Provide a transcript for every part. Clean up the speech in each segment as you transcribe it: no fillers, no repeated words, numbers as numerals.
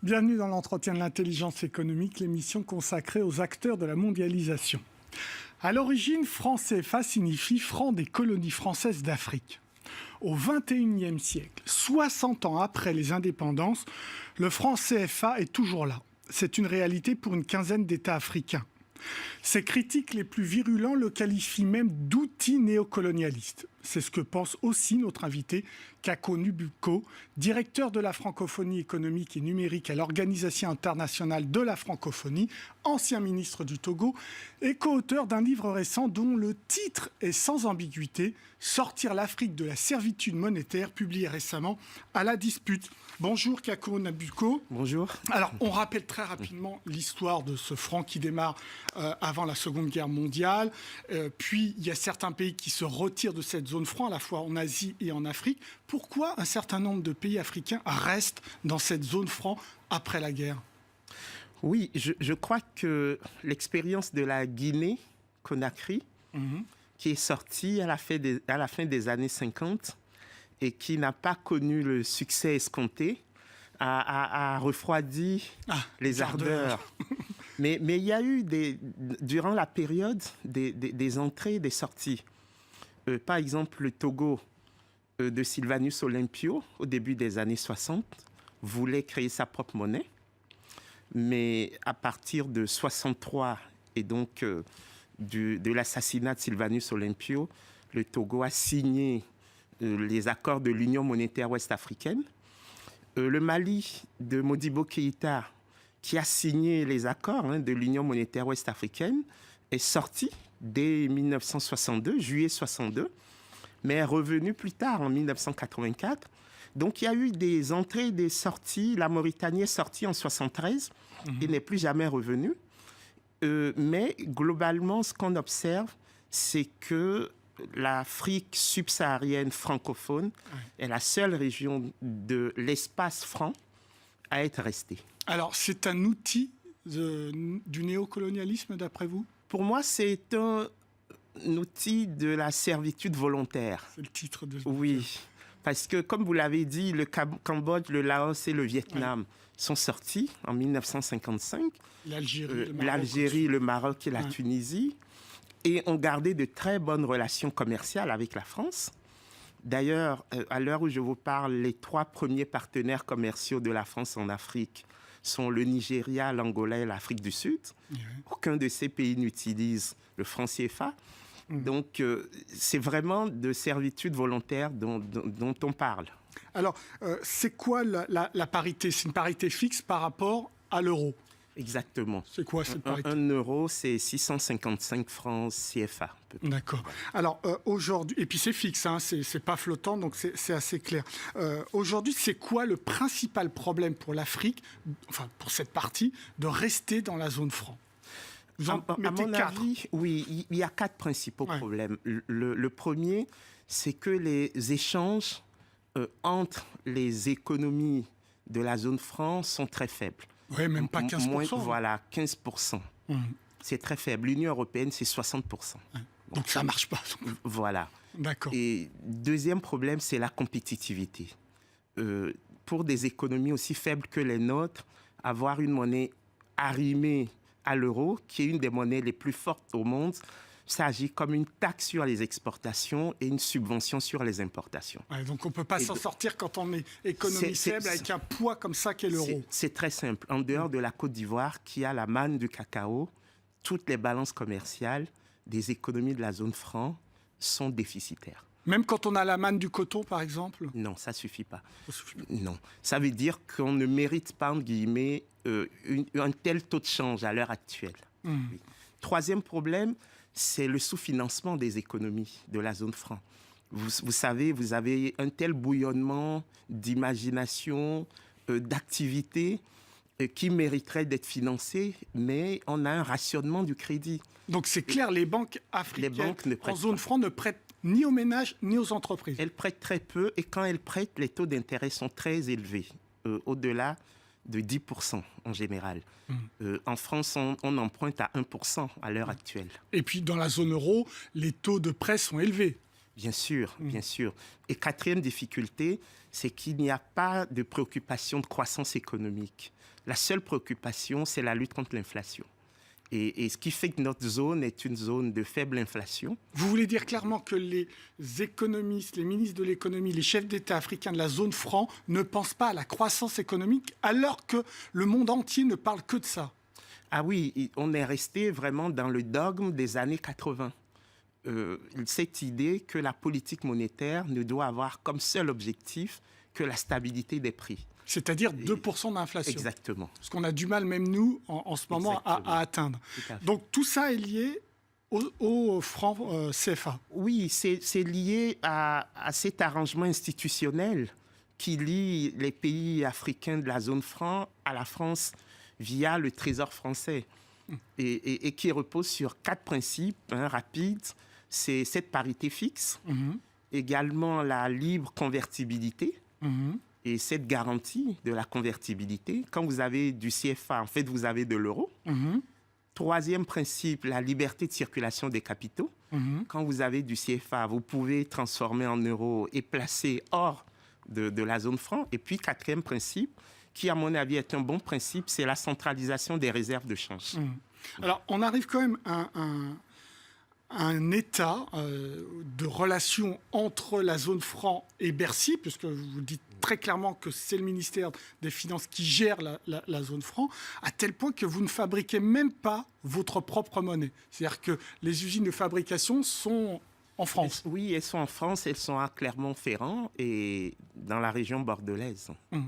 Bienvenue dans l'entretien de l'intelligence économique, l'émission consacrée aux acteurs de la mondialisation. À l'origine, franc CFA signifie franc des colonies françaises d'Afrique. Au XXIe siècle, 60 ans après les indépendances, le franc CFA est toujours là. C'est une réalité pour une quinzaine d'États africains. Ses critiques les plus virulents le qualifient même d'outil néocolonialiste. C'est ce que pense aussi notre invité, Kako Nubuko, directeur de la francophonie économique et numérique à l'Organisation internationale de la francophonie, ancien ministre du Togo et co-auteur d'un livre récent dont le titre est sans ambiguïté, « Sortir l'Afrique de la servitude monétaire », publié récemment à La Dispute. Bonjour Kako Nubuko. Bonjour. Alors, on rappelle très rapidement l'histoire de ce franc qui démarre avant la Seconde Guerre mondiale. Puis, il y a certains pays qui se retirent de cette zone franc, à la fois en Asie et en Afrique. Pourquoi un certain nombre de pays africains restent dans cette zone franc après la guerre ? Oui, je crois que l'expérience de la Guinée-Conakry, qui est sortie à la fin des années 50 et qui n'a pas connu le succès escompté, a refroidi les ardeurs. Mais il y a eu, durant la période, des entrées et des sorties. Par exemple, le Togo de Sylvanus Olympio, au début des années 60, voulait créer sa propre monnaie. Mais à partir de 63 et donc de l'assassinat de Sylvanus Olympio, le Togo a signé les accords de l'Union monétaire ouest-africaine. Le Mali de Modibo Keïta, qui a signé les accords de l'Union monétaire ouest-africaine, est sorti dès 1962, juillet 62, mais est revenu plus tard, en 1984. Donc, il y a eu des entrées et des sorties. La Mauritanie est sortie en 73 et n'est plus jamais revenue. Mais globalement, ce qu'on observe, c'est que l'Afrique subsaharienne francophone est la seule région de l'espace franc à être restée. Alors, c'est un outil du néocolonialisme, d'après vous ? Pour moi, c'est un outil de la servitude volontaire. C'est le titre de... Oui, parce que, comme vous l'avez dit, le Cambodge, le Laos et le Vietnam sont sortis en 1955. L'Algérie, le Maroc et la Tunisie. Et ont gardé de très bonnes relations commerciales avec la France. D'ailleurs, à l'heure où je vous parle, les 3 premiers partenaires commerciaux de la France en Afrique sont le Nigeria, l'Angola et l'Afrique du Sud. Aucun de ces pays n'utilise le franc CFA. Donc, c'est vraiment de servitude volontaire dont on parle. Alors, c'est quoi la parité ? C'est une parité fixe par rapport à l'euro ? Exactement. C'est quoi cette parité ? 1 euro, c'est 655 francs CFA. D'accord. Alors, aujourd'hui, et puis c'est fixe, hein, c'est pas flottant, donc c'est assez clair. Aujourd'hui, c'est quoi le principal problème pour l'Afrique, enfin pour cette partie, de rester dans la zone franc ? À mon avis, oui, il y a 4 principaux problèmes. Le premier, c'est que les échanges entre les économies de la zone franc sont très faibles. Oui, même pas 15%. Voilà, 15%. C'est très faible. L'Union européenne, c'est 60%. Donc ça ne marche pas. Voilà. D'accord. Et deuxième problème, c'est la compétitivité. Pour des économies aussi faibles que les nôtres, avoir une monnaie arrimée à l'euro, qui est une des monnaies les plus fortes au monde, ça agit comme une taxe sur les exportations et une subvention sur les importations. Donc on ne peut pas s'en sortir quand on est économie faible avec un poids comme ça qu'est l'euro. C'est très simple. En dehors de la Côte d'Ivoire, qui a la manne du cacao, toutes les balances commerciales des économies de la zone franc sont déficitaires. Même quand on a la manne du coton, par exemple ? Non, ça ne suffit pas. Non. Ça veut dire qu'on ne mérite pas, entre guillemets, un tel taux de change à l'heure actuelle. Oui. Troisième problème, c'est le sous-financement des économies de la zone franc. Vous savez, vous avez un tel bouillonnement d'imagination, d'activité qui mériterait d'être financé, mais on a un rationnement du crédit. Donc c'est clair, les banques africaines en zone franc ne prêtent ni aux ménages ni aux entreprises. Elles prêtent très peu et quand elles prêtent, les taux d'intérêt sont très élevés, au-delà de 10% en général. En France, on emprunte à 1% à l'heure actuelle. Et puis dans la zone euro, les taux de prêt sont élevés. Bien sûr, bien sûr. Et quatrième difficulté, c'est qu'il n'y a pas de préoccupation de croissance économique. La seule préoccupation, c'est la lutte contre l'inflation. Et ce qui fait que notre zone est une zone de faible inflation. Vous voulez dire clairement que les économistes, les ministres de l'économie, les chefs d'État africains de la zone franc ne pensent pas à la croissance économique alors que le monde entier ne parle que de ça? Ah oui, on est resté vraiment dans le dogme des années 80. Cette idée que la politique monétaire ne doit avoir comme seul objectif que la stabilité des prix. C'est-à-dire 2% d'inflation. Exactement. Ce qu'on a du mal, même nous, en ce moment, à atteindre. Donc tout ça est lié au franc CFA. Oui, c'est lié à cet arrangement institutionnel qui lie les pays africains de la zone franc à la France via le Trésor français et qui repose sur 4 principes rapides. C'est cette parité fixe, également la libre convertibilité, et cette garantie de la convertibilité. Quand vous avez du CFA, en fait, vous avez de l'euro. Troisième principe, la liberté de circulation des capitaux. Quand vous avez du CFA, vous pouvez transformer en euros et placer hors de la zone franc. Et puis, quatrième principe, qui, à mon avis, est un bon principe, c'est la centralisation des réserves de change. Alors, on arrive quand même à un état de relation entre la zone franc et Bercy, puisque vous dites très clairement que c'est le ministère des Finances qui gère la zone franc, à tel point que vous ne fabriquez même pas votre propre monnaie. C'est-à-dire que les usines de fabrication sont en France. Oui, elles sont en France, elles sont à Clermont-Ferrand et dans la région bordelaise. Oui.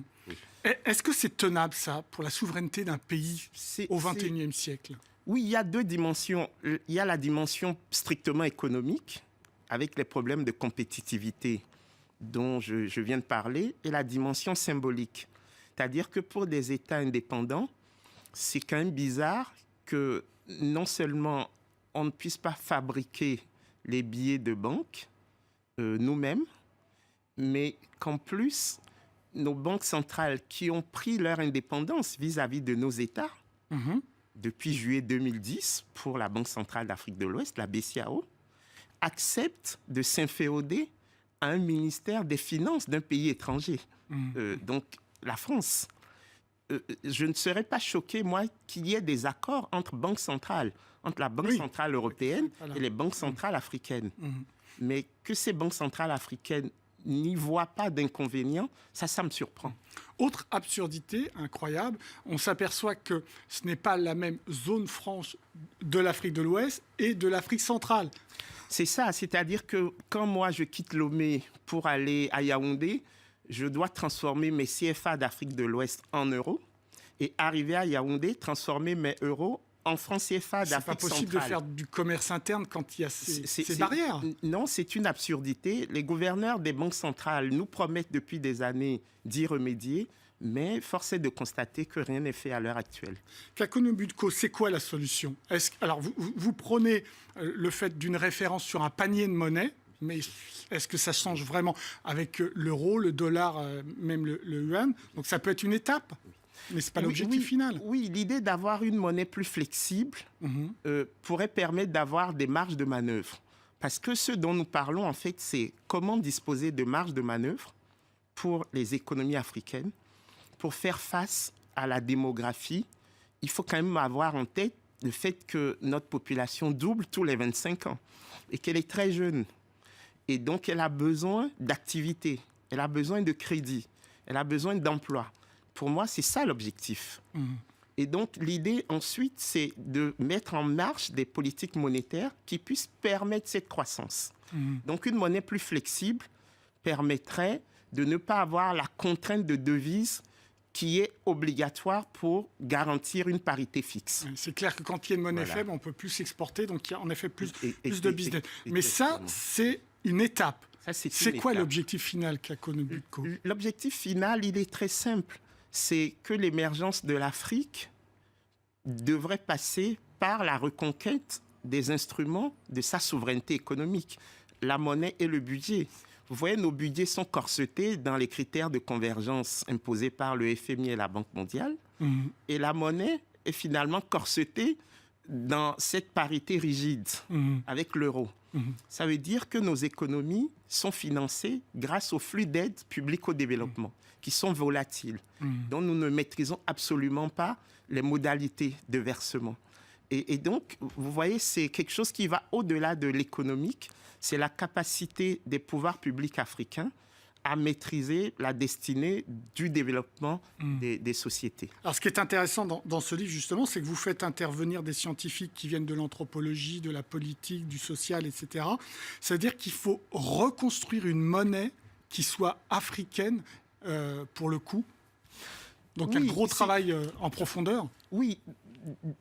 Est-ce que c'est tenable, ça, pour la souveraineté d'un pays au XXIe siècle? Oui, il y a 2 dimensions. Il y a la dimension strictement économique, avec les problèmes de compétitivité dont je viens de parler, et la dimension symbolique. C'est-à-dire que pour des États indépendants, c'est quand même bizarre que non seulement on ne puisse pas fabriquer les billets de banque nous-mêmes, mais qu'en plus, nos banques centrales qui ont pris leur indépendance vis-à-vis de nos États, depuis juillet 2010, pour la Banque centrale d'Afrique de l'Ouest, la BCAO, acceptent de s'inféoder à un ministère des Finances d'un pays étranger. Donc, la France. Je ne serais pas choqué, moi, qu'il y ait des accords entre banques centrales, entre la Banque centrale européenne et les banques centrales africaines. Mais que ces banques centrales africaines n'y voient pas d'inconvénient, ça me surprend. Autre absurdité incroyable, on s'aperçoit que ce n'est pas la même zone franche de l'Afrique de l'Ouest et de l'Afrique centrale. C'est ça, c'est-à-dire que quand moi je quitte Lomé pour aller à Yaoundé, je dois transformer mes CFA d'Afrique de l'Ouest en euros et arriver à Yaoundé, transformer mes euros en francs CFA d'Afrique centrale. C'est pas possible de faire du commerce interne quand il y a ces barrières. Non, c'est une absurdité. Les gouverneurs des banques centrales nous promettent depuis des années d'y remédier, mais force est de constater que rien n'est fait à l'heure actuelle. Kakono Budko, c'est quoi la solution? Alors, vous prenez le fait d'une référence sur un panier de monnaie, mais est-ce que ça change vraiment avec l'euro, le dollar, même le yuan? Donc ça peut être une étape, mais ce n'est pas l'objectif final. Oui, l'idée d'avoir une monnaie plus flexible pourrait permettre d'avoir des marges de manœuvre. Parce que ce dont nous parlons, en fait, c'est comment disposer de marges de manœuvre pour les économies africaines, pour faire face à la démographie. Il faut quand même avoir en tête le fait que notre population double tous les 25 ans et qu'elle est très jeune. Et donc, elle a besoin d'activité, elle a besoin de crédit, elle a besoin d'emploi. Pour moi, c'est ça l'objectif. Et donc, l'idée ensuite, c'est de mettre en marche des politiques monétaires qui puissent permettre cette croissance. Donc, une monnaie plus flexible permettrait de ne pas avoir la contrainte de devise qui est obligatoire pour garantir une parité fixe. C'est clair que quand il y a une monnaie faible, on ne peut plus s'exporter, donc il y a en effet plus de business. Mais ça, c'est une étape. C'est quoi l'objectif final, Kakono Budko? L'objectif final, il est très simple. C'est que l'émergence de l'Afrique devrait passer par la reconquête des instruments de sa souveraineté économique. La monnaie et le budget. Vous voyez, nos budgets sont corsetés dans les critères de convergence imposés par le FMI et la Banque mondiale. Et la monnaie est finalement corsetée dans cette parité rigide avec l'euro. Ça veut dire que nos économies sont financées grâce aux flux d'aide publique au développement, qui sont volatiles, dont nous ne maîtrisons absolument pas les modalités de versement. Et donc, vous voyez, c'est quelque chose qui va au-delà de l'économique. C'est la capacité des pouvoirs publics africains à maîtriser la destinée du développement des sociétés. Alors, ce qui est intéressant dans ce livre, justement, c'est que vous faites intervenir des scientifiques qui viennent de l'anthropologie, de la politique, du social, etc. C'est-à-dire qu'il faut reconstruire une monnaie qui soit africaine, pour le coup. Donc, un gros travail en profondeur. Oui,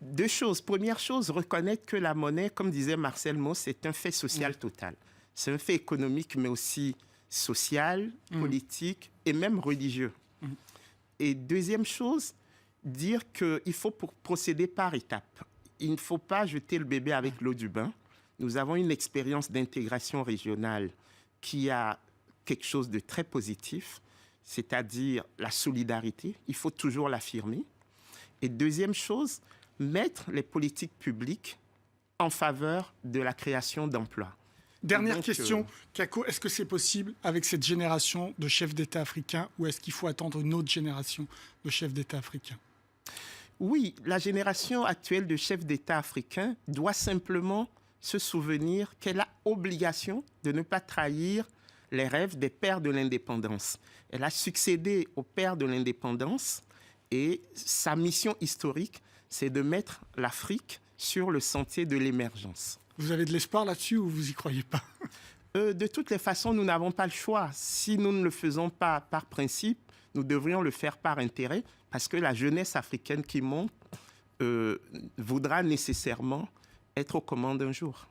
deux choses. Première chose, reconnaître que la monnaie, comme disait Marcel Mauss, c'est un fait social total. C'est un fait économique, mais aussi social, politique et même religieux. Et deuxième chose, dire qu'il faut procéder par étapes. Il ne faut pas jeter le bébé avec l'eau du bain. Nous avons une expérience d'intégration régionale qui a quelque chose de très positif, c'est-à-dire la solidarité. Il faut toujours l'affirmer. Et deuxième chose, mettre les politiques publiques en faveur de la création d'emplois. Dernière question, Kako, est-ce que c'est possible avec cette génération de chefs d'État africains ou est-ce qu'il faut attendre une autre génération de chefs d'État africains? Oui, la génération actuelle de chefs d'État africains doit simplement se souvenir qu'elle a obligation de ne pas trahir les rêves des pères de l'indépendance. Elle a succédé aux pères de l'indépendance et sa mission historique, c'est de mettre l'Afrique sur le sentier de l'émergence. Vous avez de l'espoir là-dessus ou vous n'y croyez pas? De toutes les façons, nous n'avons pas le choix. Si nous ne le faisons pas par principe, nous devrions le faire par intérêt, parce que la jeunesse africaine qui monte voudra nécessairement être aux commandes un jour.